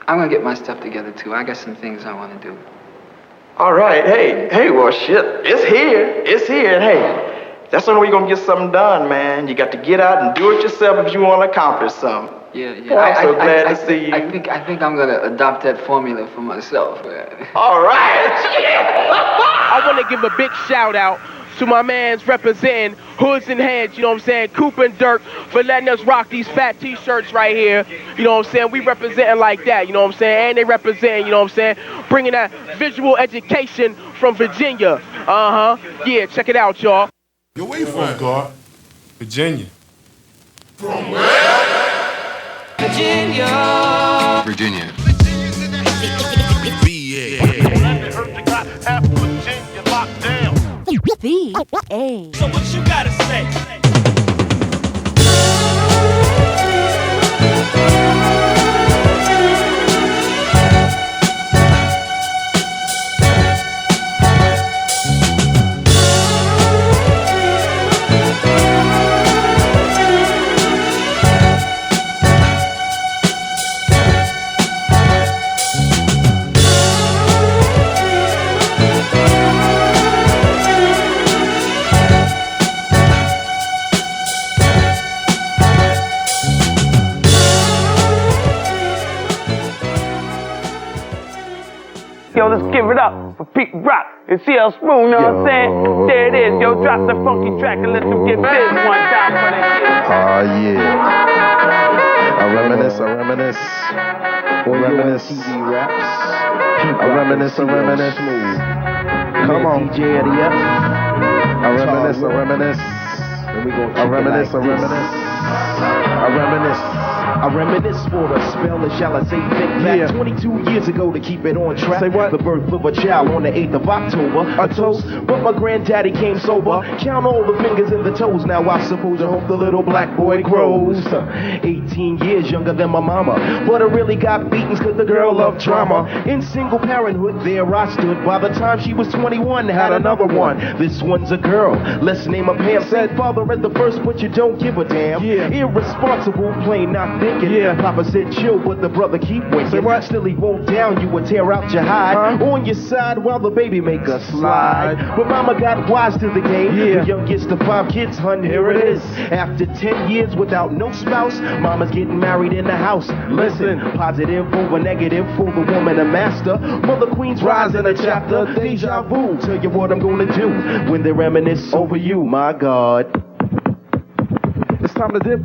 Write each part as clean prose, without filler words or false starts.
I'm gonna get my stuff together too. I got some things I want to do. All right, hey, well, shit, it's here, and hey, that's the only way you're gonna get something done, man. You got to get out and do it yourself if you want to accomplish something. Yeah. Well, I'm so glad to see you. I think I'm gonna adopt that formula for myself. All right. I want to give a big shout out to my mans representing Hoods and Heads, you know what I'm saying, Cooper and Dirk, for letting us rock these fat t-shirts right here, you know what I'm saying, we representing like that, you know what I'm saying, and they representing, you know what I'm saying, bringing that visual education from Virginia, yeah, check it out, y'all. Yo, where you from, God? Virginia. From where? Virginia. Virginia. VA. So what you gotta say? Yo, let's give it up for Pete Rock and CL Smooth, you know what I'm saying? There it is, yo, drop the funky track and let them get biz one time for that shit. Oh, yeah. I reminisce. TV raps. I reminisce. Come on. DJ of the F. I reminisce. And we gon' I reminisce. I reminisce for a spell, or shall I say think back 22 years ago to keep it on track. Say what? The birth of a child on the 8th of October. A toast, but my granddaddy came sober. Count all the fingers and the toes. Now I suppose I hope the little black boy grows. 18 years younger than my mama, but I really got beatings cause the girl loved drama. In single parenthood there I stood. By the time she was 21, had another one. This one's a girl, let's name her Pam. Said father at the first, but you don't give a damn. Irresponsible, plain not thinking. Papa said chill, but the brother keep winking. Say what? Still he won't down, you would tear out your hide. On your side while the baby make a slide. But mama got wise to the game. The youngest of 5 kids, hun, here it is. After 10 years without no spouse, mama's getting married in the house. Listen, positive over negative for the woman a master. Mother queens rise in a chapter. Deja vu, tell you what I'm gonna do when they reminisce over you, my God. It's time to dip.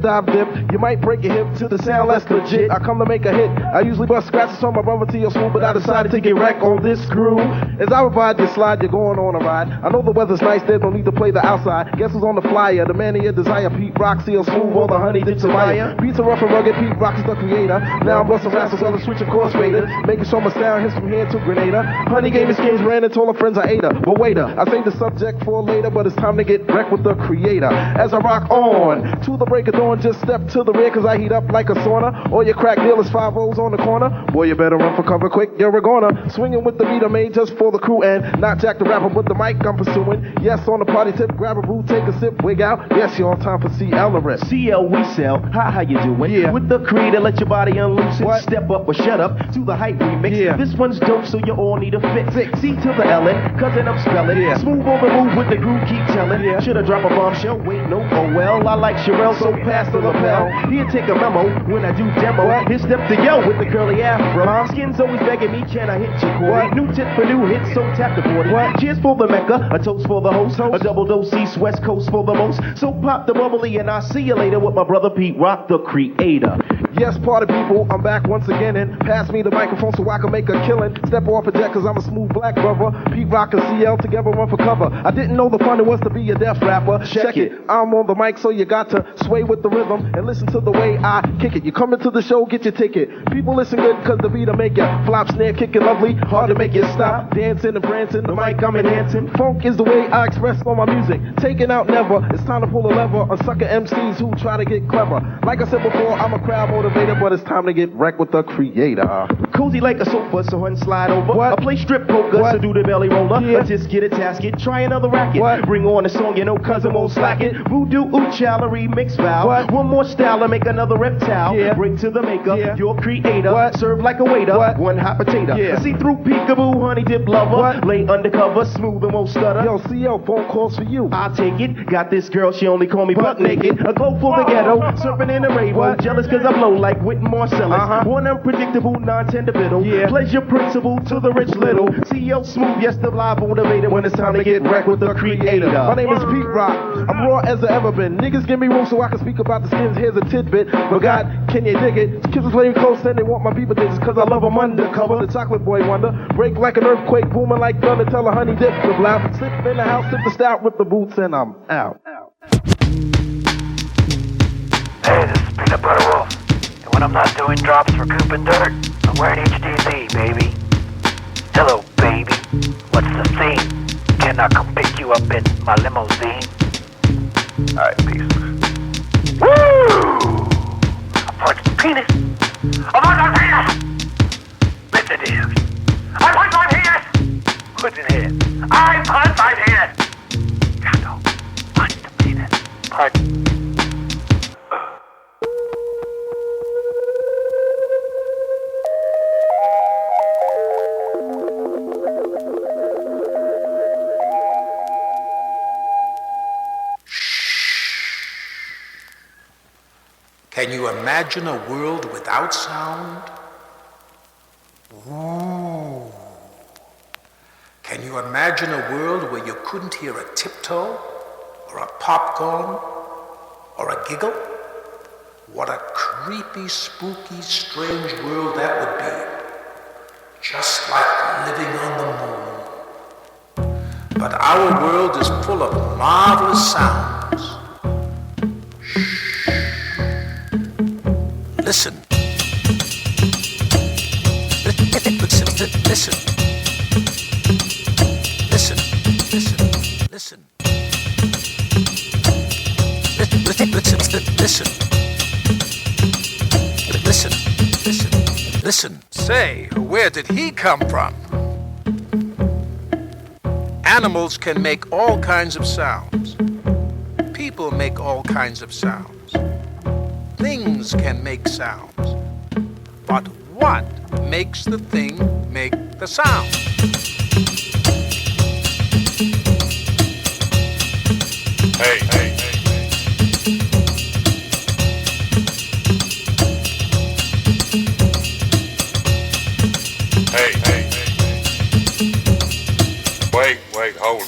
You might break your hip to the sound less legit. I come to make a hit. I usually bust scratches on my brother to your school, but I decided to get wrecked on this screw. As I provide your slide, you're going on a ride. I know the weather's nice, there's no need to play the outside. Guess who's on the flyer? The man of your desire, Pete Rock, CL Smooth, all the honey dips Maya. Beats are rough and rugged, Pete Rock is the creator. Now I'm busting raps as well as switching course faded. Making sure my sound hits from here to Grenada. Honey gave me skins, ran and told her friends I ate her. But waiter, I save the subject for later, but it's time to get wrecked with the creator. As I rock on to the break of dawn, just step to the rear cause I heat up like a sauna. All your crack dealers 5-0s on the corner. Boy, you better run for cover quick, you're a goner. Swinging with the beat I made just for the crew and not Jack the Rapper, but the mic I'm pursuing. Yes, on the party tip, grab a brew, take a sip, wig out. Yes, you're on time for CL the rest. CL we sell, how you doing? With the creator, let your body unloose it. Step up or shut up to the hype remix. This one's dope, so you all need a fix. C to the L-N, cousin I'm spelling. Smooth on the move with the groove, keep telling. Should I drop a bombshell? Wait, no, oh well. I like Sherelle, so pass the lapel. Here, take a memo when I do demo. Here, step to yo with the curly afro. Skin's always begging me, can I hit you, Corey? New tip for new hits, so tap the 40. Cheers for the Mecca, a toast for the host. A double dose East West Coast for the most. So pop the bubbly and I'll see you later with my brother Pete Rock, the creator. Yes, party people, I'm back once again and pass me the microphone so I can make a killing. Step off a jet cause I'm a smooth black brother. Pete Rock and CL together run for cover. I didn't know the fun it was to be a deaf rapper. Check it, I'm on the mic so you got to sway with the rhythm and listen to the way I kick it. You come into the show, get your ticket. People listen good cause the beat'll make ya flop, snare, kick it lovely. Hard to make you stop, dancing and prancing. The mic I'm enhancing. Funk is the way I express on my music. Taking out never, it's time to pull a lever on sucker MCs who try to get clever. Like I said before, I'm a crowd motivator, but it's time to get wrecked with the creator. Cozy like a sofa, so hun slide over. I play strip poker, so do the belly roller. Or just get a tasket, try another racket. Bring on a song, you know, cousin won't slack it. Voodoo, ooh, chalery, mix next foul. What? One more style to make another reptile. Yeah. Break to the maker, yeah. Your creator. What? Serve like a waiter. What? One hot potato. Yeah. See through peekaboo, honey dip lover. What? Lay undercover, smooth and won't stutter. Yo, CO, phone calls for you. I'll take it. Got this girl, she only call me butt naked. A glow for the ghetto, surfing in the rainbow. Jealous cause I blow like Whit Marcellus. One unpredictable, non-tender biddle. Yeah. Pleasure principle to the rich little. CEO smooth, yes, the live motivated when it's time to get wrecked with the creator. My name is Pete Rock. I'm raw as I ever been. Niggas give me room so I can speak about the skins. Here's a tidbit. But God, can you dig it? Kids play me close and they want my beaver digits cause I love them undercover. The chocolate boy wonder. Break like an earthquake, booming like thunder. Tell a honey dip to blow. Slip in the house, sip the stout with the boots and I'm out. Hey, this is Peanut Butter Wolf. And when I'm not doing drops for Coop and Dirt, I'm wearing HDZ, baby. Hello, baby. What's the theme? Can I come pick you up in my limousine? Alright, peace. Woo! I punched the penis. I punched my penis! Listen here. I punched my penis! What's in here? I punched my penis! Gato, punch the penis. Punch. Can you imagine a world without sound? Ooh. Can you imagine a world where you couldn't hear a tiptoe, or a popcorn, or a giggle? What a creepy, spooky, strange world that would be. Just like living on the moon. But our world is full of marvelous sounds. Listen. Listen. Listen. Listen. Listen. Listen. Listen. Listen. Listen. Listen. Listen. Say, where did he come from? Animals can make all kinds of sounds. People make all kinds of sounds. Things can make sounds. But what makes the thing make the sound? Hey, hey, hey. Hey, hey, hey. Wait, hold it.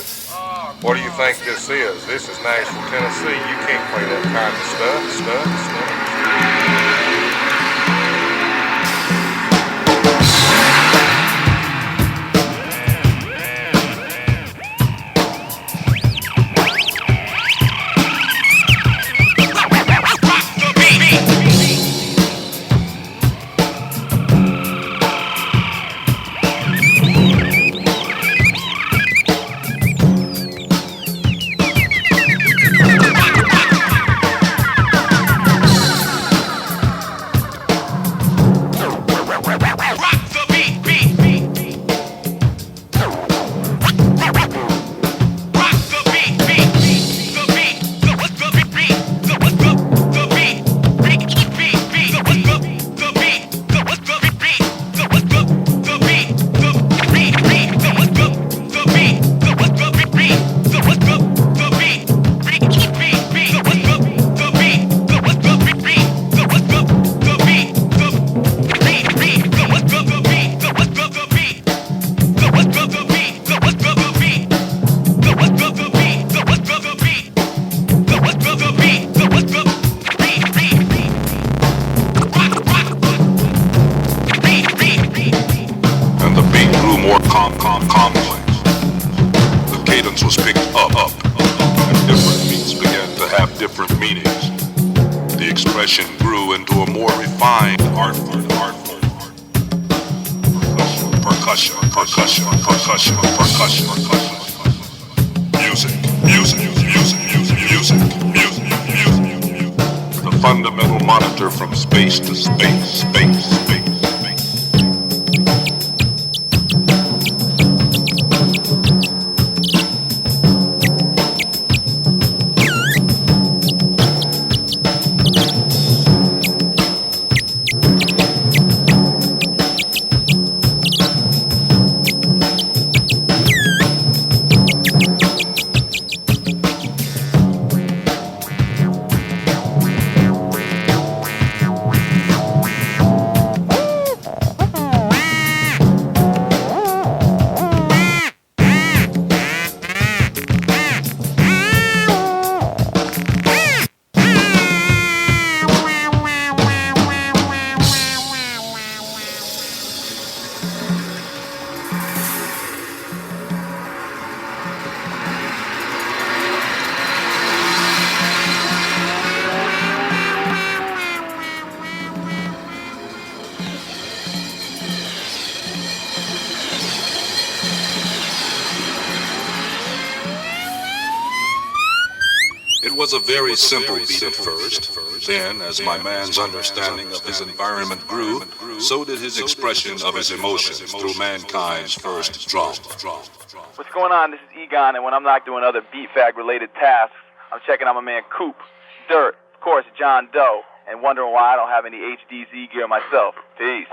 What do you think this is? This is Nashville, Tennessee. You can't play that kind of stuff. was a very simple beat at first. Then, as my man's understanding of his environment grew, so did his expression of his emotions through mankind's first drop. What's going on? This is Egon, and when I'm not doing other beat-fag-related tasks, I'm checking out my man Coop, Dirt, of course, John Doe, and wondering why I don't have any HDZ gear myself. Peace.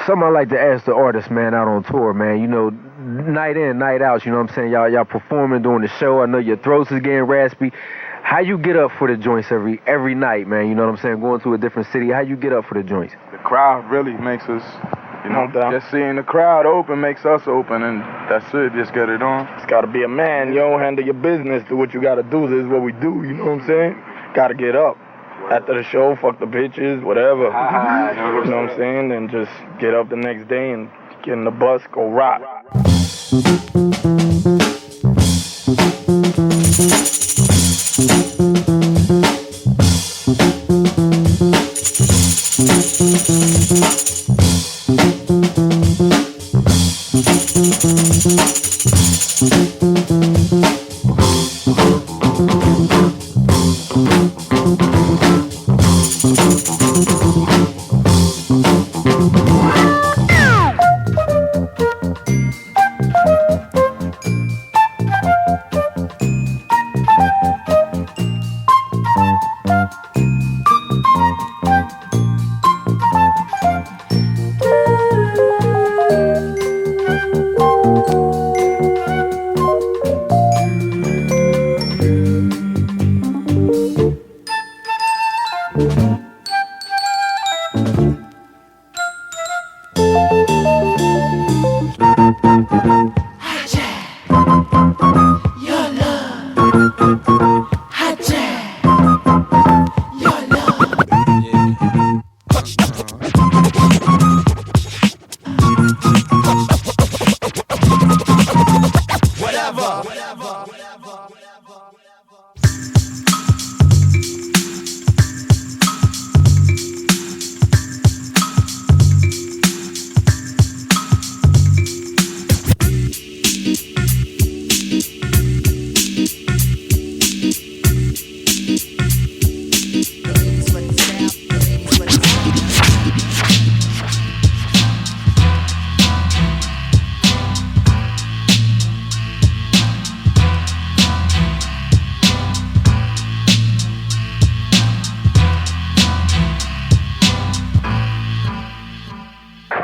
Something I like to ask the artists, man, out on tour, man. You know, night in, night out, you know what I'm saying? Y'all performing during the show. I know your throats is getting raspy. How you get up for the joints every night, man? You know what I'm saying? Going to a different city. How you get up for the joints? The crowd really makes us, you know, just seeing the crowd open makes us open, and that's it. Just get it on. It's got to be a man. You don't handle your business. Do what you got to do. This is what we do. You know what I'm saying? Got to get up. After the show, fuck the bitches, whatever. You know what I'm saying? And just get up the next day and get in the bus, go rock.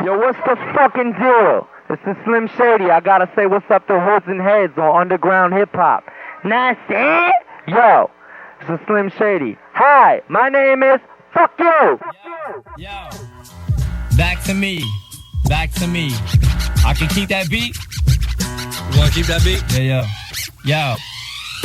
Yo, what's the fucking deal? It's the Slim Shady. I gotta say what's up to Hoods and Heads on Underground Hip Hop. Nasty? Yo, it's the Slim Shady. Hi, my name is Fuck You. Yo, back to me. I can keep that beat. You wanna keep that beat? Yeah. Yo.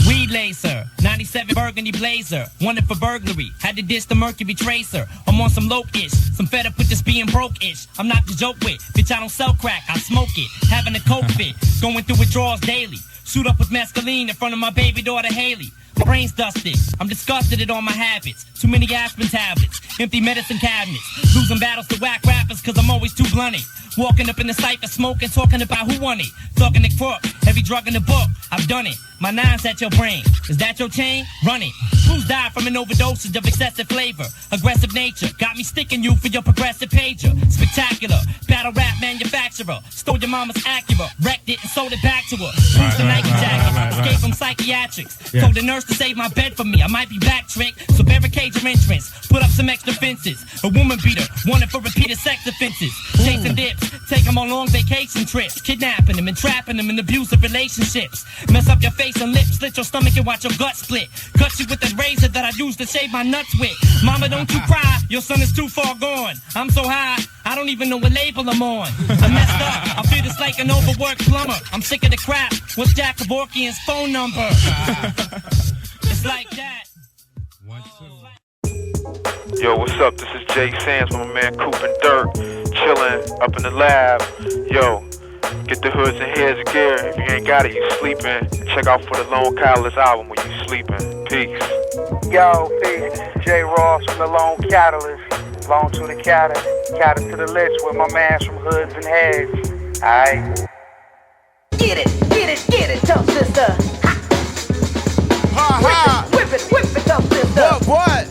Weed lacer, 97 burgundy blazer, wanted for burglary, had to dish the Mercury tracer. I'm on some low-ish, some fed up with this being broke-ish. I'm not to joke with, bitch I don't sell crack, I smoke it. Having a coke fit, going through withdrawals daily. Suit up with mescaline in front of my baby daughter Haley. My brain's dusted, I'm disgusted at all my habits. Too many aspirin tablets, empty medicine cabinets. Losing battles to whack rappers cause I'm always too blunted. Walking up in the cypher, smoking, talking about who won it. Talking the crook, every drug in the book, I've done it. My nine's at your brain, is that your chain? Run it. Who's died from an overdosage of excessive flavor? Aggressive nature, got me sticking you for your progressive pager. Spectacular, battle rap manufacturer. Stole your mama's Acura, wrecked it and sold it back to her. Used the Nike jacket, escaped from psychiatrics. Told the nurse to save my bed for me, I might be back tricked. So barricade your entrance, put up some extra fences. A woman beater, wanted for repeated sex offenses. Chasing dips, take them on long vacation trips. Kidnapping them and trapping them in abusive relationships. Mess up your face and lips, slit your stomach and watch your gut split. Cut you with that razor that I used to shave my nuts with. Mama, don't you cry, your son is too far gone. I'm so high, I don't even know what label I'm on. I'm messed up, I feel just like an overworked plumber. I'm sick of the crap, what's Jack Kevorkian's phone number? It's like that. Yo, what's up? This is Jay Sands with my man Coop and Dirt, chillin' up in the lab. Yo, get the Hoods and Heads gear. If you ain't got it, you sleepin'. Check out for the Lone Catalyst album when you sleepin'. Peace. Yo, peace. This is Jay Ross from the Lone Catalyst. Lone to the Catalyst, Catalyst to the list with my mans from Hoods and Heads. Aight. Get it, tough sister. Ha. Whip it, whip it, What?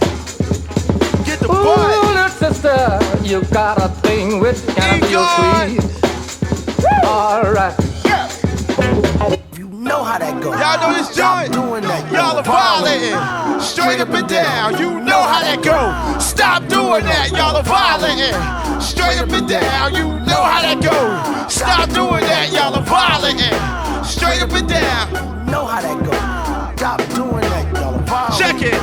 Get the Ooh, butt. little sister, you got a thing which can feel sweet. Alright. You know how that goes. Y'all know this joint? Doing that. Y'all are violating. Straight up and down. You know how that go. Stop doing that. Y'all are violating. Straight up and down. You know how that go. Stop doing that. Y'all are violating. Straight up and down. You know how that go. Stop doing that. Y'all are violating. Check it.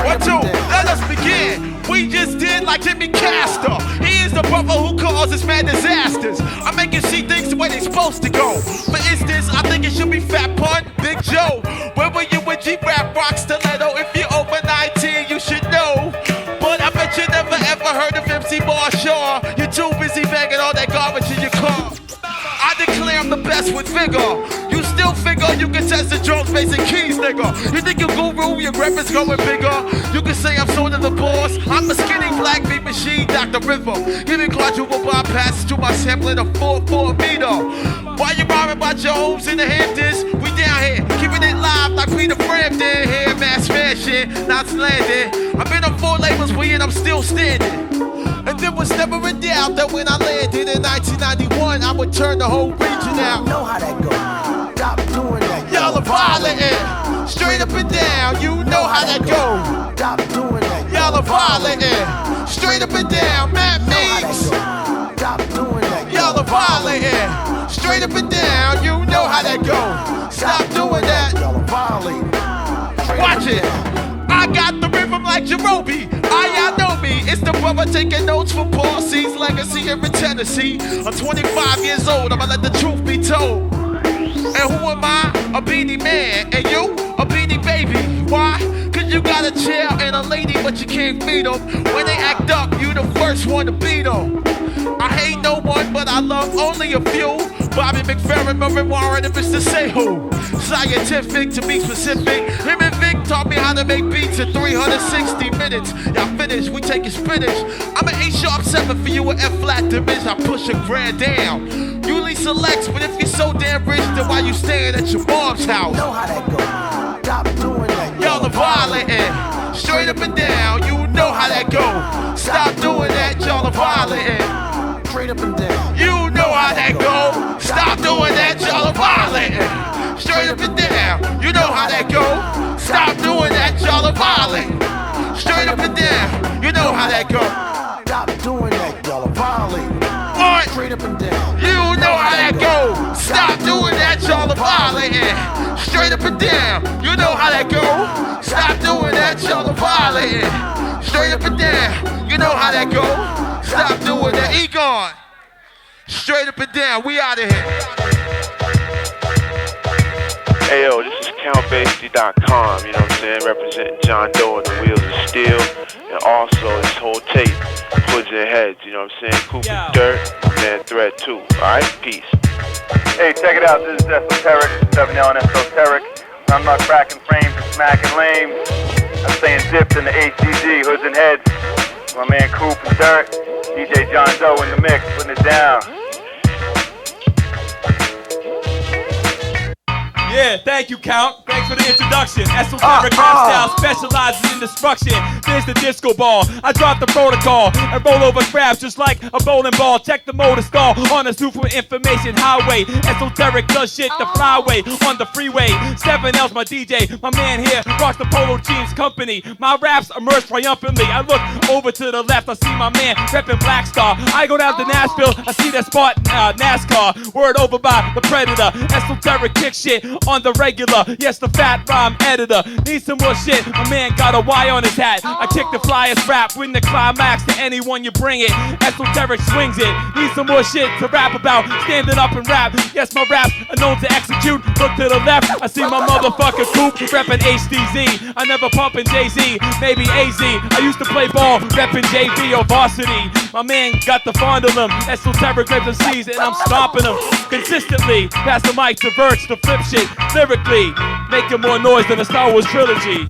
1, 2, let us begin. We just did like Jimmy Castor. He is the brother who causes mad disasters. I make you see things the way they're supposed to go. For instance, I think it should be Fat Pun, Big Joe. Where were you with G-Rap, Rock, Stiletto? If you're over 19, you should know. But I bet you never ever heard of MC Marshall. You're too busy banging all that garbage in your car. I declare I'm the best with vigor. You still figure you can test the drums, bass, and keys, nigga. You think you guru, your rep is going bigger. You can say I'm sort of the boss. I'm a skinny black beat machine, Dr. River. Giving quadruple bypass to my sampling of 4 meter. While you rhyming about your homes in the Hamptons, we down here, keeping it live like Peter Frampton. Here, mass fashion, not landing. I've been on 4 labels for you and I'm still standing. And there was never a doubt that when I landed in 1991, I would turn the whole region out. You know how that goes. Stop doing that. Y'all are violating. Straight up and down. You know how that goes. Stop doing that. Y'all are violating. Straight up and down. Matt Meeks. Stop doing that. Y'all are violating. Straight up and down. You know how that goes. Stop doing that. Y'all are violating. Watch it. I got the rhythm like Jerobi. Y'all know me. It's the brother taking notes for Paul C's legacy here in Tennessee. I'm 25 years old. I'ma let the truth be told. And who am I? A beanie man. And you? A beanie baby. Why? Cause you got a chair and a lady, but you can't feed them. When they act up, you the first one to beat them. I hate no one, but I love only a few. Bobby McFerrin, Murray Warren, and Mr. Say Who. Scientific to be specific. Him and Vic taught me how to make beats in 360 minutes. Y'all finish, we taking spinach. I'm an A-sharp 7 for you, an F-flat dimension. I push a grand down. Usually selects, but if you're so damn rich, then why you staying at your mom's house? You know how that goes. Stop doing that. Y'all are violating. Straight up and down, you know how that goes. Stop doing that, y'all are violating. Straight up and down. You know how that go. Stop doing that, y'all are violating. Straight up and down. You know how that go. Stop doing that, y'all are violating. Straight up and down. You know how that go. Stop doing that, y'all are violating. Alright. Straight up and down. You know how that go. Stop doing that, y'all are violating. Straight up and down. You know how that go. Stop doing that, y'all are violating. Straight up and down. You know how that go. Stop doing that. Egon. Straight up and down. We out of here. Hey yo, this is CountBasically.com, you know what I'm saying? Representing John Doe and the Wheels of Steel. And also this whole tape, Hoods and Heads, you know what I'm saying? Cooper Dirt, Man Threat 2. Alright, peace. Hey, check it out. This is Esoteric, 7L and Esoteric. I'm not cracking frames and smacking lame. I'm staying dipped in the HDZ, Hoods and Heads. My man Coop and Dirt, DJ John Doe in the mix, putting it down. Yeah, thank you, Count. Thanks for the introduction. Esoteric rap style specializes in destruction. There's the disco ball. I drop the protocol and roll over crabs just like a bowling ball. Check the motor stall on a super information highway. Esoteric does shit the flyway on the freeway. 7L's my DJ. My man here rocks the Polo Jeans Company. My raps emerge triumphantly. I look over to the left. I see my man repping Black Star. I go down to Nashville. I see that spot NASCAR. Word over by the Predator. Esoteric kick shit on the regular. Yes, the fat rhyme editor. Need some more shit. My man got a Y on his hat. I kick the flyest rap. Win the climax to anyone you bring it. Esoteric swings it. Need some more shit to rap about. Standing up and rap. Yes, my raps are known to execute. Look to the left. I see my motherfucker Coop reppin' HDZ. I never pumpin' Jay-Z. Maybe AZ. I used to play ball reppin' JV or varsity. My man got the fond of them. Esoteric rips and C's and I'm stomping them consistently. Pass the mic to Verge to flip shit. Lyrically, making more noise than a Star Wars trilogy.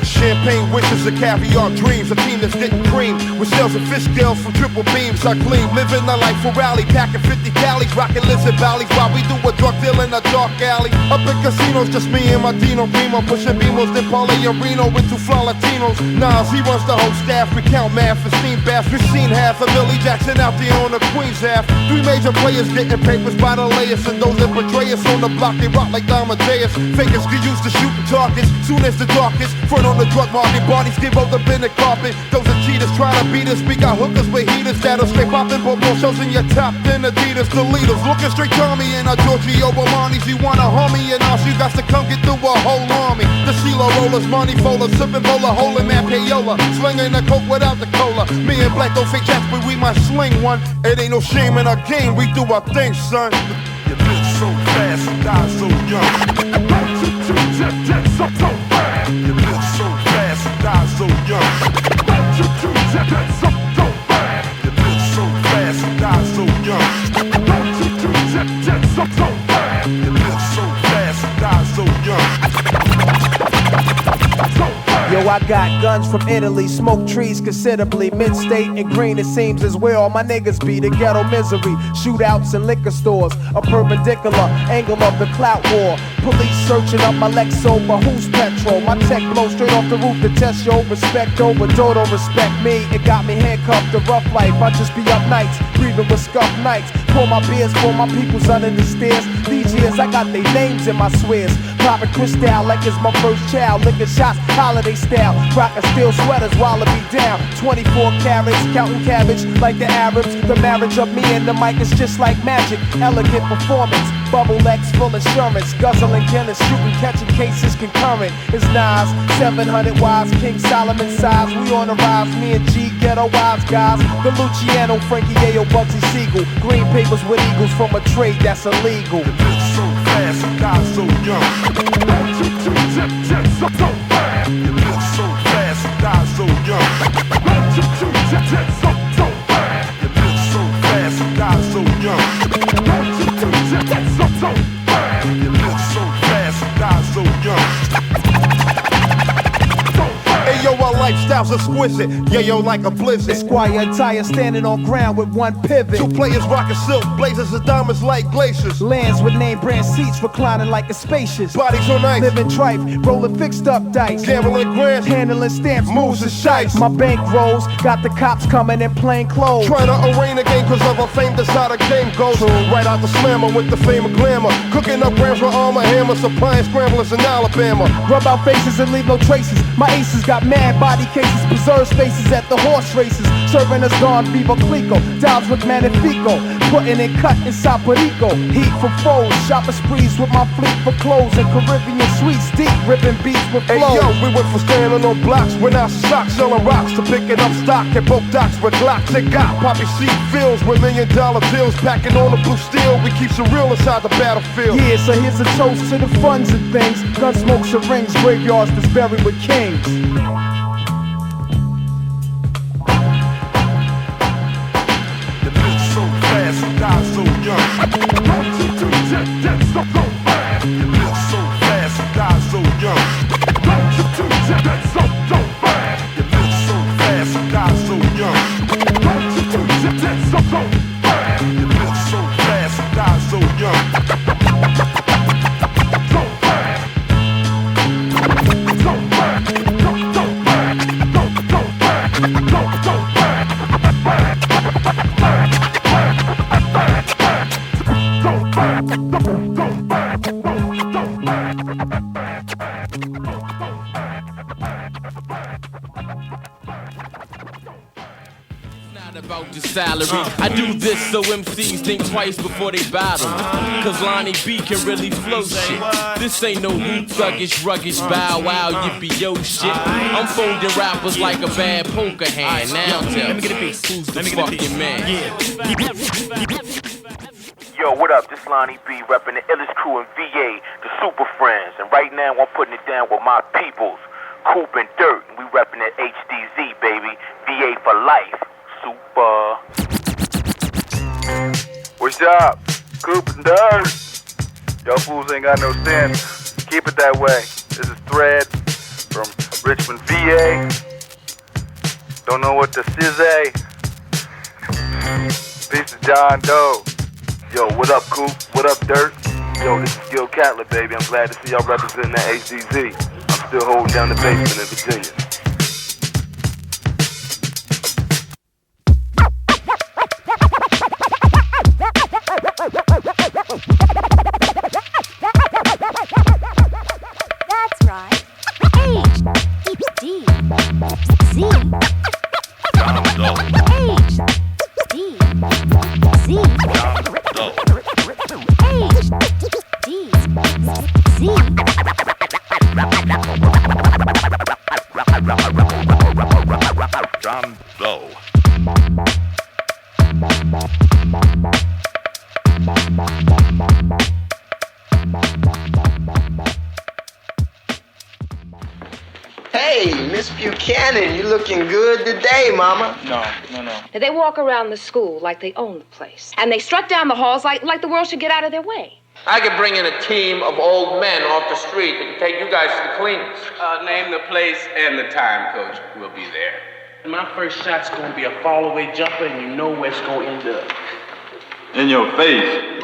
Champagne wishes and caviar dreams, a team that's getting cream. With shells and fish scales from triple beams, I gleam. Living a life for rally, packing 50 calories, rocking lizard valleys while we do a drug deal in a dark alley. Up in casinos, just me and my Dino Primo, pushing Beamos, then Paulie and Reno with 2 fly Latinos. Nas, he runs the whole staff, we count math and steam baths. We've seen half of Billy Jackson out there on the Queens half. 3 major players getting papers by the layers, and those that betray us on the block, they rock like Amadeus. Fakers get used to shooting targets, soon as the darkest. Front on the drug market, bodies give up the bin and carpet. Those are cheaters trying to beat us, we got hookers with heaters that'll straight poppin', but more shows in your top than Adidas. The leaders looking straight to me and our Giorgio Armani's. You wanna harm me and all you got to come get through a whole army. The CeeLo rollers, money folders, sipping bowler, holding man payola, slinging the coke without the cola. Me and Black don't fake jacks, but we might sling one. It ain't no shame in our game, we do our thing, son. You live so fast and die so young. You live so fast and die so young. You live so fast and die so young. You live so fast and die so young. Yo, I got guns from Italy, smoke trees considerably. Mid-state and green, it seems, is where all my niggas be. The ghetto misery, shootouts in liquor stores, a perpendicular angle of the clout war. Police searching up my Lexo, but who's petrol? My tech blow straight off the roof to test yo. Respect over, don't respect me. It got me handcuffed to rough life. I just be up nights, breathing with scuffed nights. Pour my beers for my peoples under the stairs. These years I got their names in my swears. Popping crystal like it's my first child. Licking shots, holiday style. Rockin' steel sweaters while I be down. 24 carats, counting cabbage like the Arabs. The marriage of me and the mic is just like magic. Elegant performance, bubble X full insurance. Guzzling Guinness, shooting, catching cases concurrent. It's Nas, 700 wise, King Solomon size. We on the rise, me and G, ghetto wise guys. The Luciano, Frankie Ayo, Bugsy Siegel. Green papers with eagles from a trade that's illegal. You live so fast and die so young. You live so fast and die so young. You live so fast and die so young. You live so fast and die so young. Ayo, our lifestyle's exquisite. Yeah, yo, like a blizzard. Esquire attire standing on ground with one pivot. 2 players rocking silk, blazers of diamonds like glaciers. Lands with name brand seats reclining like a spacious. Bodies on ice, living tripe, rolling fixed up dice. Gambling grants, handling stamps, moves and shites. My bank rolls, got the cops coming in plain clothes. Trying to arraign the game cause of a fame, that's how the game goes. Right out the slammer with the fame of glamour. Cooking up grams with armor, hammer, supplying scramblers in Alabama. Rub out faces and leave no traces. My aces got mad body cases, preserve spaces at the horse races. Serving us Don Vivo Clico, Dials with Magnifico. Putting it cut inside Puerto Rico. Heat for foes, shopping sprees with my fleet for clothes and Caribbean sweets. Deep ripping beats with flows. Hey yo, we went from standing on blocks with our socks selling rocks to picking up stock at both docks with Glocks. It got poppy seat fields with $1 million deals. Packing on the blue steel, we keep some real inside the battlefield. Yeah, so here's a toast to the funds and things. Gun smokes and rings, graveyards that's buried with kings. Die so young. You live so fast and die so young. You live so fast and die so young. You live so fast and die so young. About the salary, I do this so MCs think twice before they battle. Cause Lonnie B can really flow shit. This ain't no hoop thuggish, ruggish, bow wow, yippee yo shit. I'm folding rappers like a bad poker hand. Now tell me, who's the fucking man? Yo, what up? This Lonnie B repping the illest crew in VA, the Super Friends. And right now I'm putting it down with my peoples, Coop and Dirt. We repping that HDZ, baby. VA for life. Super. What's up? Coop and Dirt. Y'all fools ain't got no sense. Keep it that way. This is Thread from Richmond, VA. Don't know what the sizzy. Peace to John Doe. Yo, what up, Coop? What up, Dirt? Yo, this is Gil Catlett, baby. I'm glad to see y'all representing that HDZ. I'm still holding down the basement in Virginia. That's right. H-D-Z. John Doe. Hey, Miss Buchanan, you looking good today, Mama. No. They walk around the school like they own the place. And they strut down the halls like the world should get out of their way. I could bring in a team of old men off the street that can take you guys to the cleaners. Name the place and the time, Coach. We'll be there. My first shot's gonna be a fall-away jumper, and you know where it's gonna end up. In your face.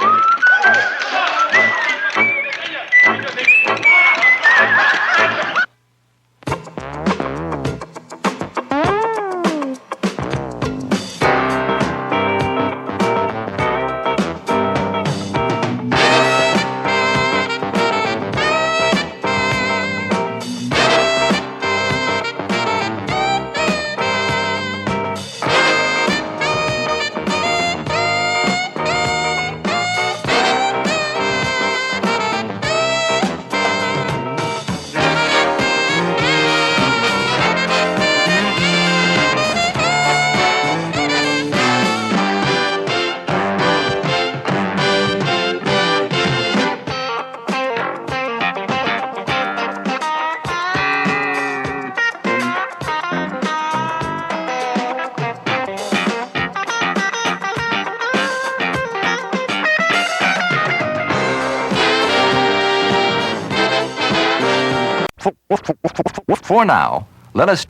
For now, let us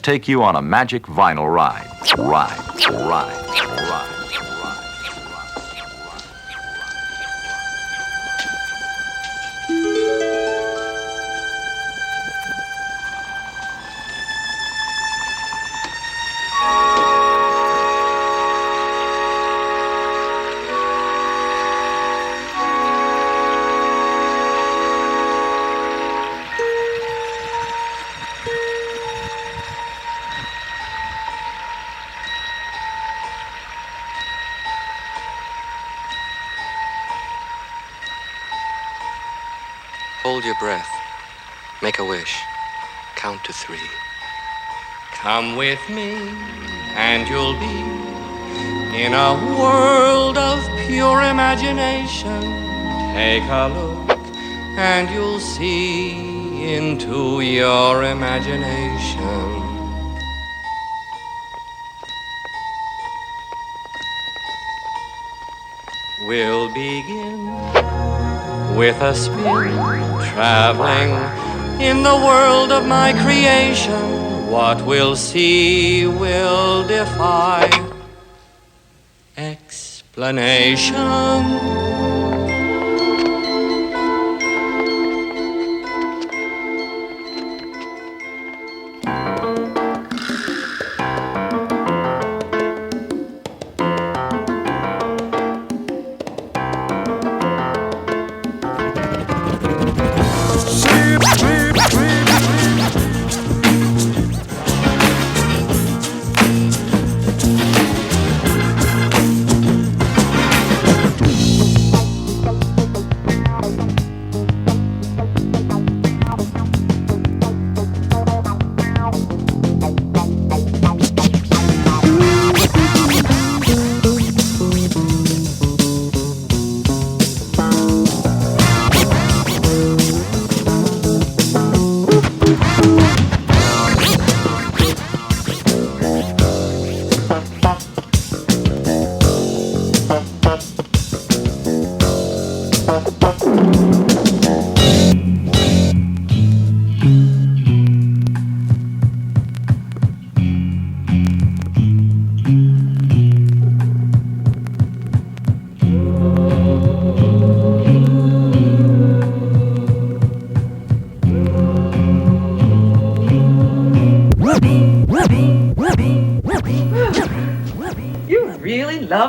take you on a magic vinyl ride. Hold your breath. Make a wish. Count to 3. Come with me, and you'll be in a world of pure imagination. Take a look, and you'll see into your imagination. We'll begin with a spin, traveling in the world of my creation. What we'll see will defy explanation.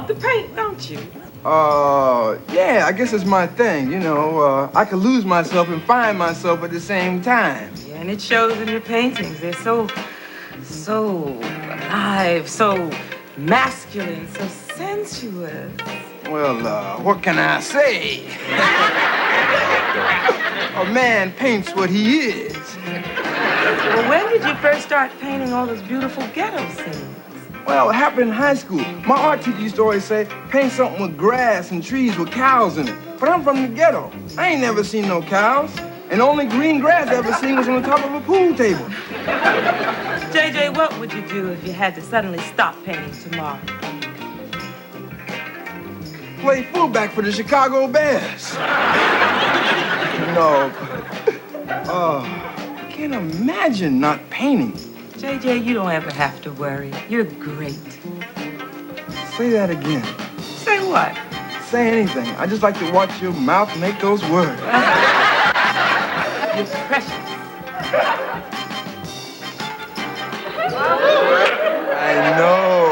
love to paint, don't you? Yeah, I guess it's my thing. You know, I can lose myself and find myself at the same time. Yeah, and it shows in your paintings. They're so alive, so masculine, so sensuous. Well, what can I say? A man paints what he is. Well, when did you first start painting all those beautiful ghetto scenes? Well, it happened in high school. My art teacher used to always say, paint something with grass and trees with cows in it. But I'm from the ghetto. I ain't never seen no cows. And the only green grass I ever seen was on the top of a pool table. JJ, what would you do if you had to suddenly stop painting tomorrow? Play fullback for the Chicago Bears. No, but, I can't imagine not painting. JJ, you don't ever have to worry. You're great. Say that again. Say what? Say anything. I just like to watch your mouth make those words. You're precious. I know.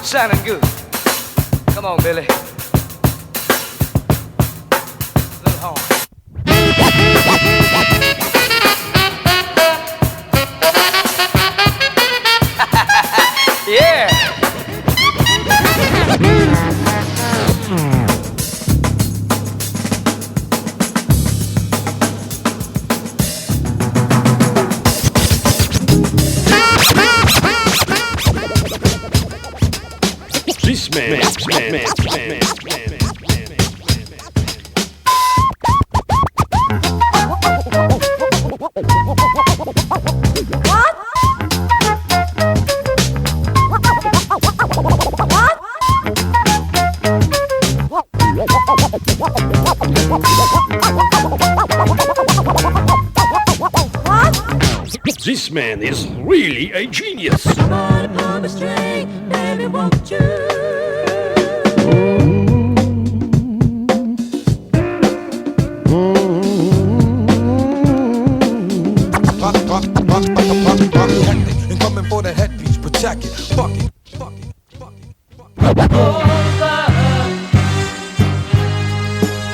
Sounding good. Come on, Billy. Little horn. Yeah. This man. This man is really a genius. Come on, pull the string, baby, won't you? And coming for the headpiece, protect it, fuck it.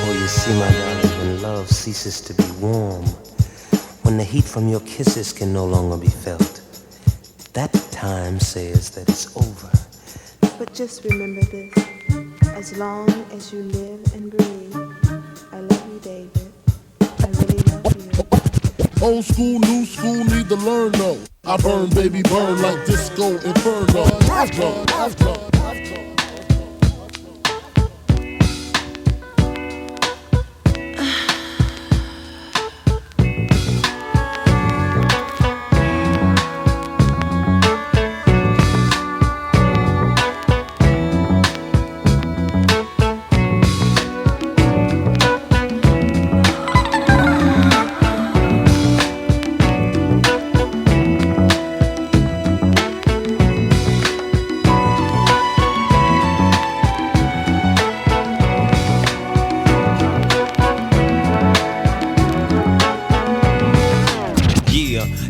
Oh, you see, my darling, when love ceases to be warm, when the heat from your kisses can no longer be felt, that time says that it's over. But just remember this, as long as you live and breathe, I love you, David. I really love you. Old school, new school, need to learn though. I burn, baby, burn like disco inferno.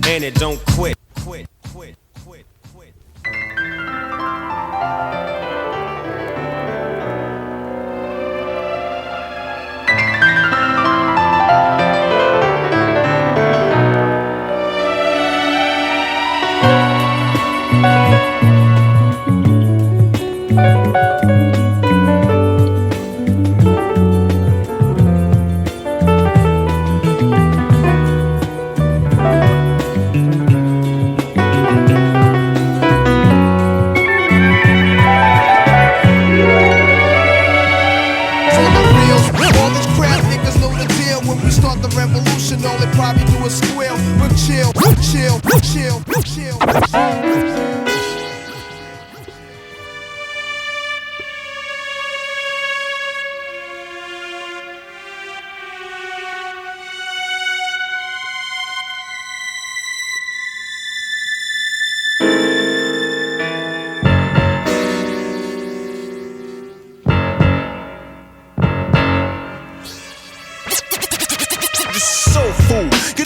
And it don't quit. All they probably do is squeal. But chill.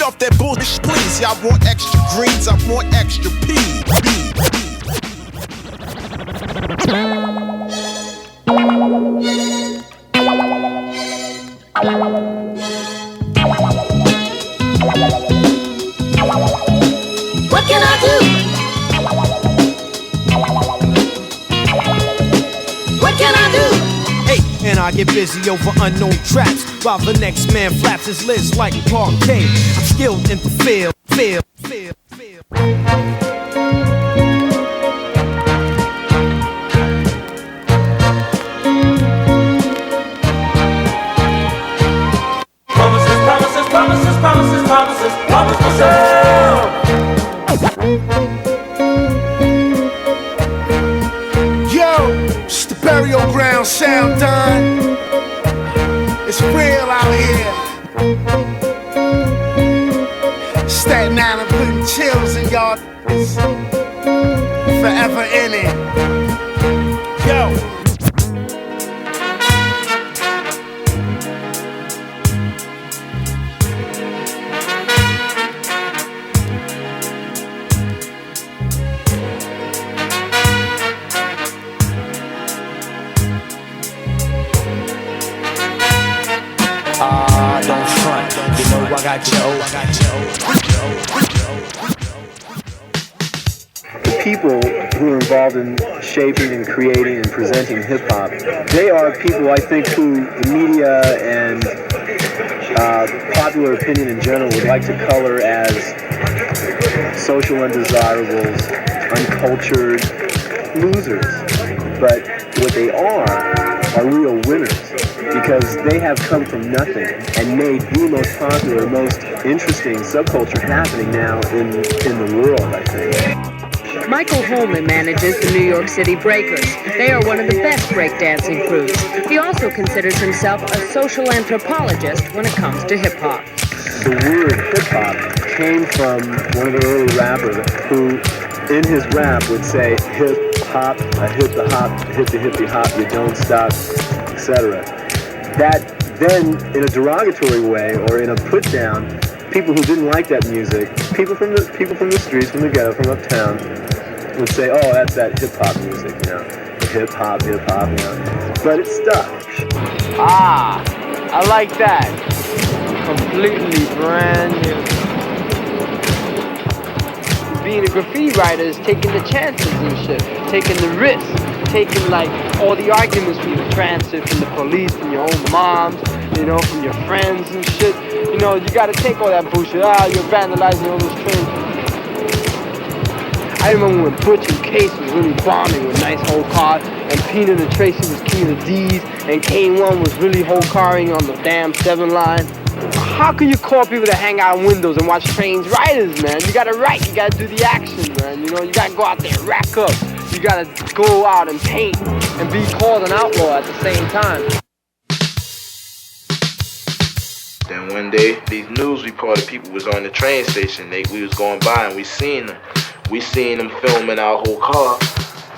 off that bullshit, please. Y'all want extra greens, I want extra peas. What can I do? What can I do? Hey, and I get busy over unknown tracks while the next man flaps his lips like parquet. I'm skilled in the field. Promise myself. Yo, it's the burial ground sound done. It's real out here. Staten Island putting chills in y'all. Forever in it. Yo. Don't front, you know I got your The people who are involved in shaping and creating and presenting hip-hop, they are people, I think, who the media and popular opinion in general would like to color as social undesirables, uncultured losers. But what they are real winners, because they have come from nothing and made the most popular, most interesting subculture happening now in the world, I think. Michael Holman manages the New York City Breakers. They are one of the best breakdancing crews. He also considers himself a social anthropologist when it comes to hip-hop. The word hip-hop came from one of the early rappers who, in his rap, would say hip-hop, I hit the hop, hit the hippie-hop, you don't stop, etc. That then, in a derogatory way or in a put-down, people who didn't like that music, people from the streets, from the ghetto, from uptown, would say, "Oh, that's that hip-hop music, you know, hip hop, you know." But it stuck. Ah, I like that. Completely brand new. Being a graffiti writer is taking the chances and shit, taking the risks, taking like all the arguments from the transit, from the police, from your own moms, you know, from your friends and shit. You know, you gotta take all that bullshit. You're vandalizing all those trains. I remember when Butch and Case was really bombing with nice whole cars, and Peanut and Tracy was king of the D's, and Kane 1 was really whole carring on the damn 7 line. How can you call people to hang out in windows and watch trains riders, man? You gotta write, you gotta do the action, man. You know, you gotta go out there and rack up. You gotta go out and paint and be called an outlaw at the same time. Then one day, these news reporter people was on the train station. We was going by and we seen them. We seen them filming our whole car.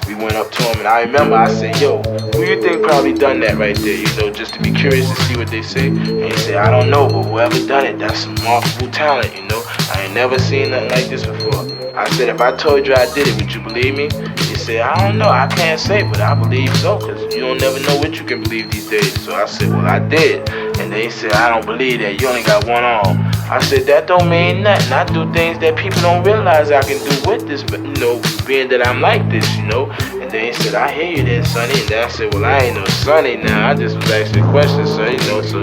We went up to them and I remember I said, "Yo, who you think probably done that right there?" You know, just to be curious to see what they say. And he said, "I don't know, but whoever done it, that's some remarkable talent, you know. I ain't never seen nothing like this before." I said, "If I told you I did it, would you believe me?" He said, "I don't know, I can't say, but I believe so, because you don't never know what you can believe these days." So I said, "Well, I did." And they said, "I don't believe that, you only got one arm." I said, "That don't mean nothing. I do things that people don't realize I can do with this, but you know, being that I'm like this, you know." And then he said, "I hear you then, Sonny." And then I said, "Well, I ain't no Sonny now. I just was asking a question, son, you know." So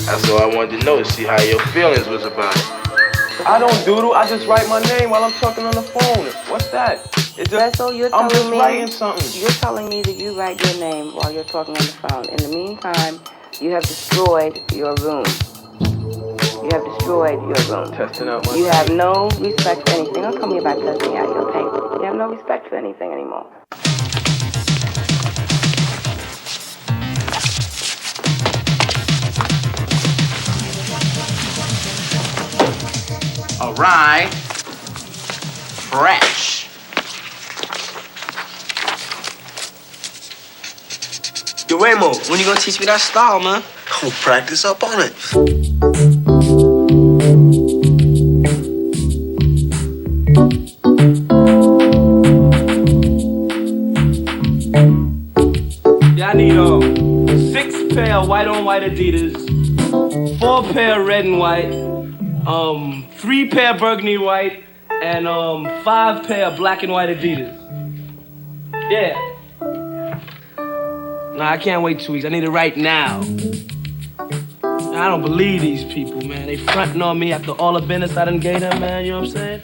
that's all I wanted to know, to see how your feelings was about it. I don't doodle, I just write my name while I'm talking on the phone. What's that? So you're I'm just telling me, writing something. You're telling me that you write your name while you're talking on the phone. In the meantime, you have destroyed your room. You have destroyed your room. Testing out my You have no respect for anything. Don't come here about testing out your paint. You have no respect for anything anymore. All right. Fresh. Yo, Ramo, when you gonna teach me that style, man? Oh, practice up on it. white on white Adidas, 4 pair red and white, 3 pair burgundy white, and 5 pair black and white Adidas. Yeah. Nah, I can't wait 2 weeks. I need it right now. I don't believe these people, man. They fronting on me after all the business I done gave them, man. You know what I'm saying?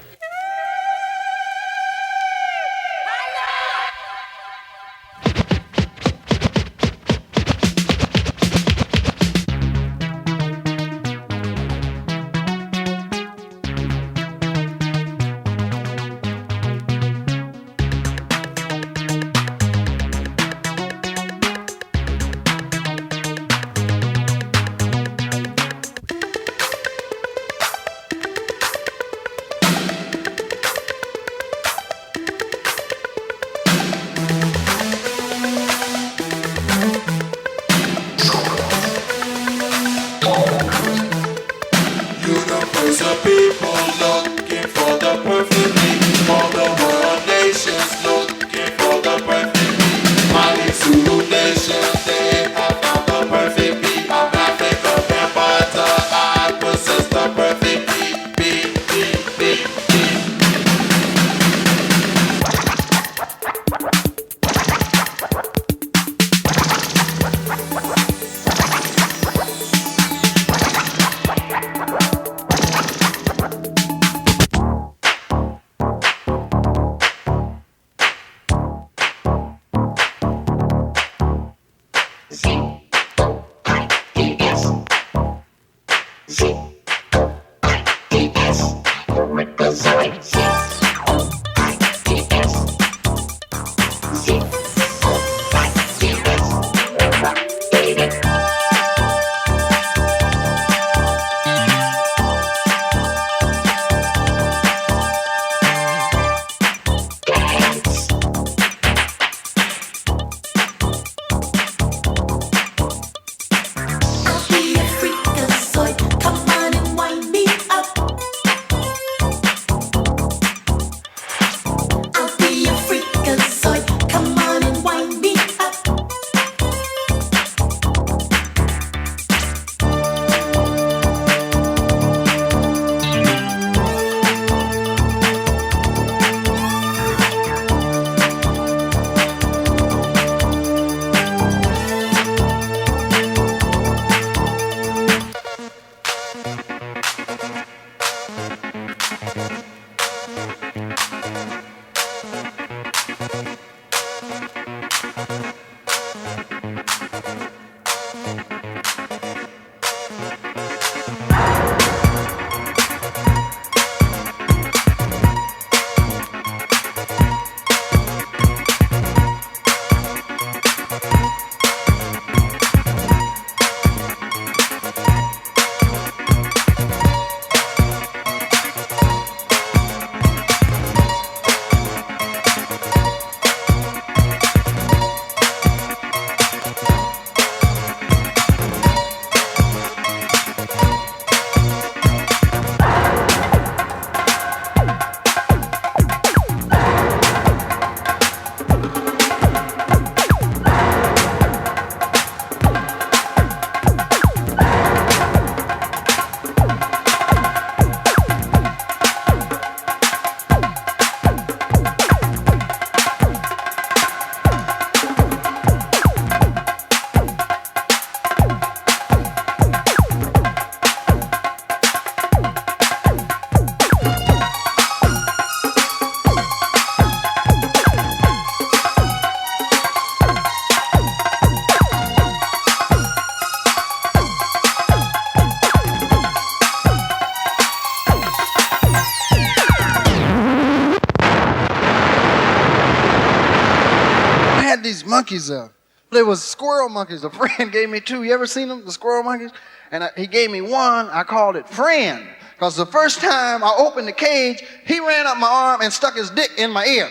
These monkeys up. They was squirrel monkeys. A friend gave me 2. You ever seen them, the squirrel monkeys? And he gave me 1. I called it Friend. Because the first time I opened the cage, he ran up my arm and stuck his dick in my ear.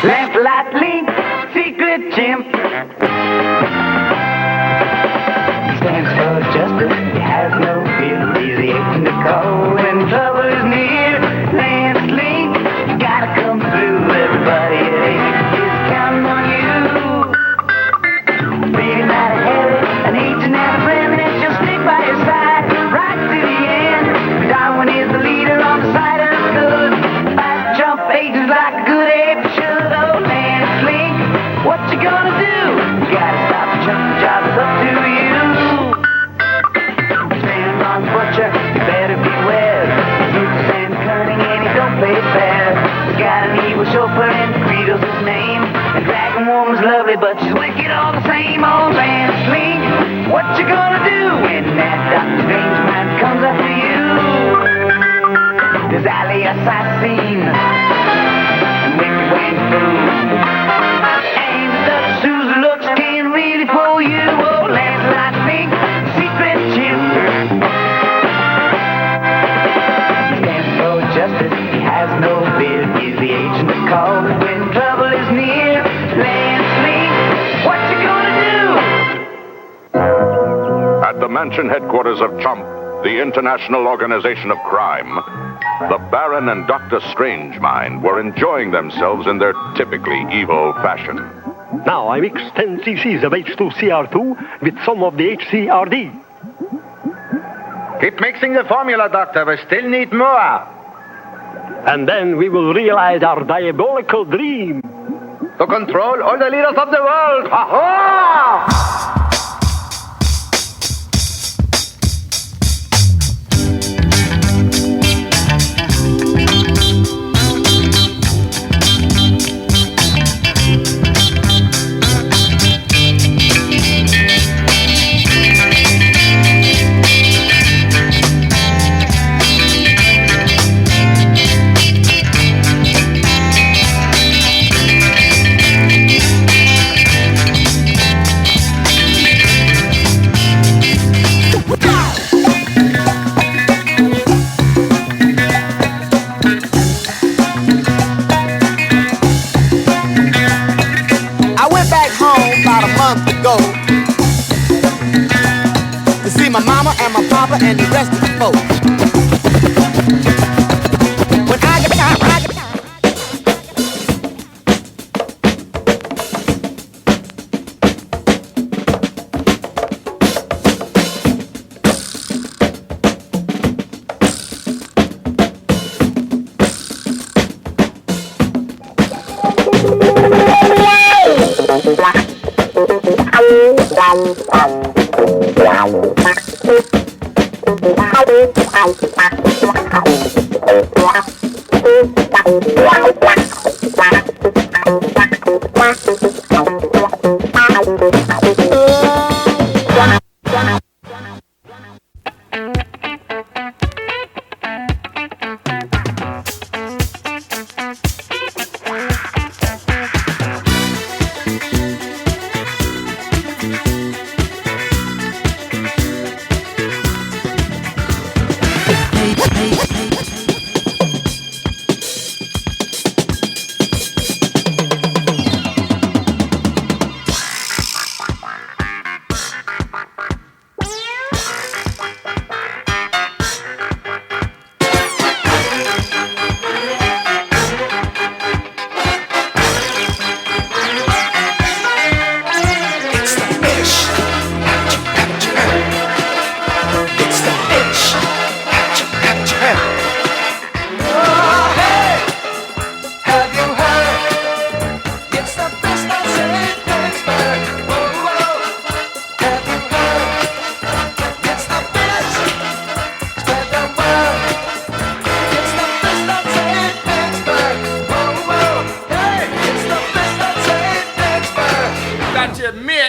Lamplight Link, secret chimp. Stands for justice, he has no fear. He's the agent to call when trouble is near. Lance Link, you gotta come through. Everybody at 8 is counting on you. it all the same old wrestling. What you gonna do when that Doctor Strange man comes after you? There's Alley Assassin and Wicked Wayne Fool. Ain't the Susan looks can really fool you. Oh, Lancelot Pink, Secret Chimper. He stands for justice, he has no fear. He's the agent to call when trouble is near. Lancelot, what you gonna do? At the mansion headquarters of Chump, the international organization of crime, the Baron and Dr. Strangemind were enjoying themselves in their typically evil fashion. Now I mix 10 cc's of H2CR2 with some of the HCRD. Keep mixing the formula, Doctor. We still need more. And then we will realize our diabolical dream. To control all the leaders of the world. Ha-ha! To see my mama and my papa and the rest of the folks. When I get time,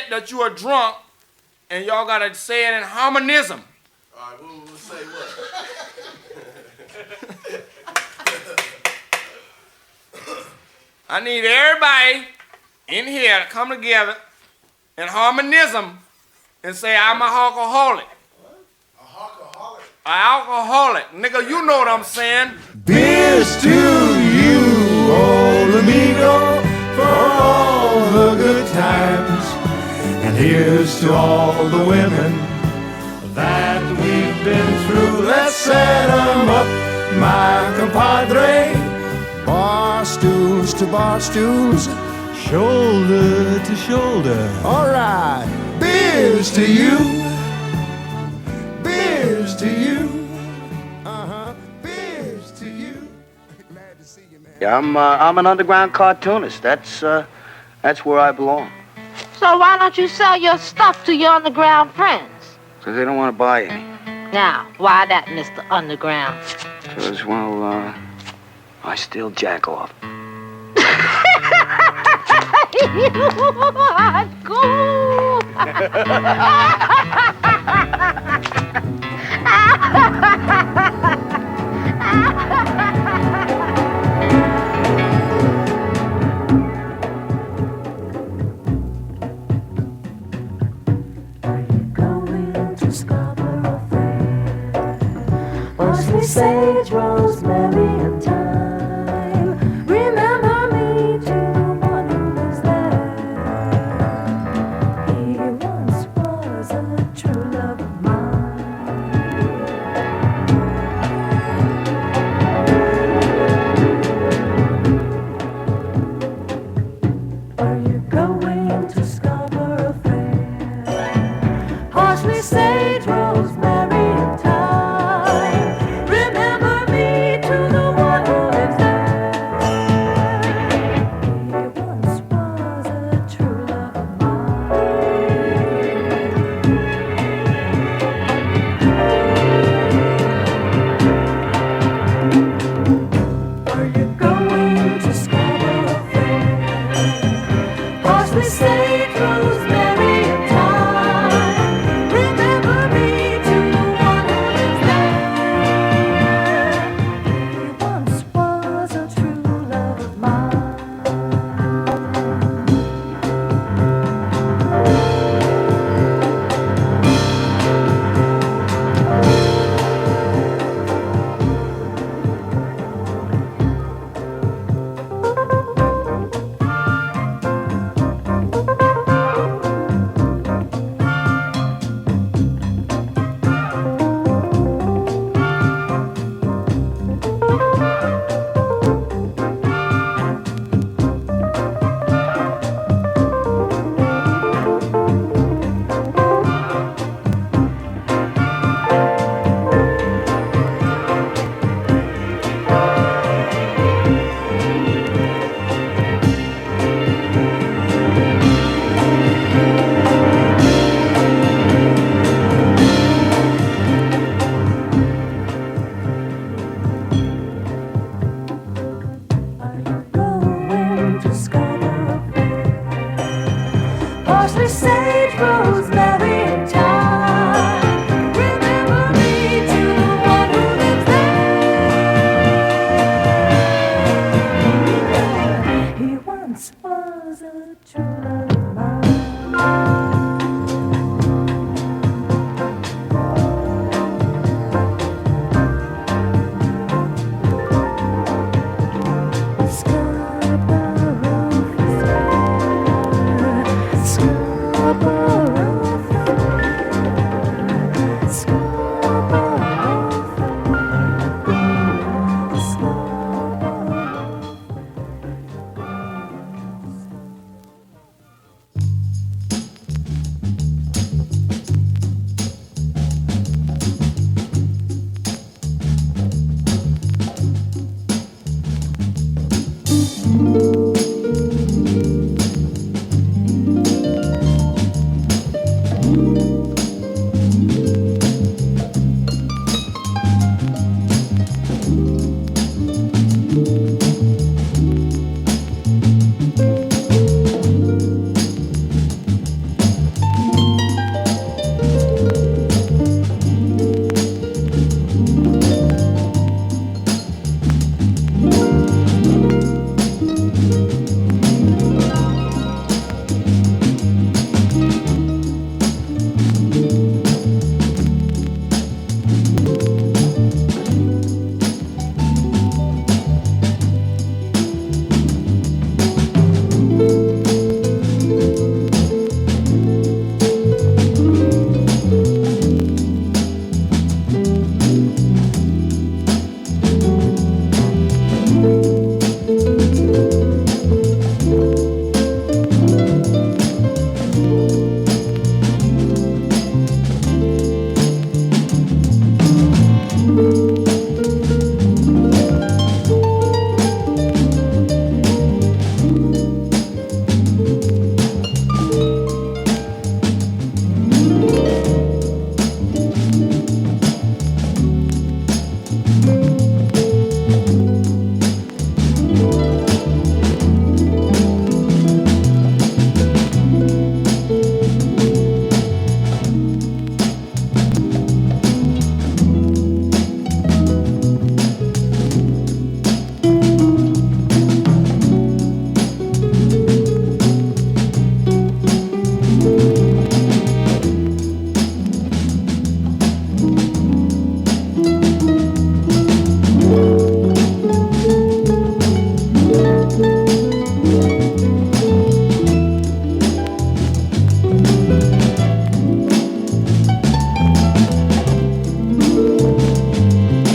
that you are drunk, and y'all gotta say it in harmonism. All right, we'll say what? I need everybody in here to come together in harmonism and say, I'm a alcoholic. What? A alcoholic? An alcoholic. Nigga, you know what I'm saying. Here's to you, old amigo, for all the good times. And here's to all the women that we've been through. Let's set 'em up, my compadre. Bar stools to bar stools, shoulder to shoulder. All right, beers to you, beers to you. Beers to you. Glad to see you, man. Yeah, I'm an underground cartoonist. That's where I belong. So why don't you sell your stuff to your underground friends? Because they don't want to buy any. Now, why that, Mr. Underground? Because, well, I still jack off. cool. Parsley, sage, rosemary, and thyme. Remember me to the one who lives there. He once was a true love of mine. Are you going to Scarborough Fair? Parsley, sage, rosemary, and thyme.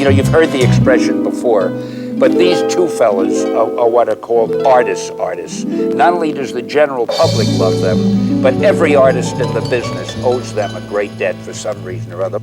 You know, you've heard the expression before, but these two fellas are what are called artists. Not only does the general public love them, but every artist in the business owes them a great debt for some reason or other.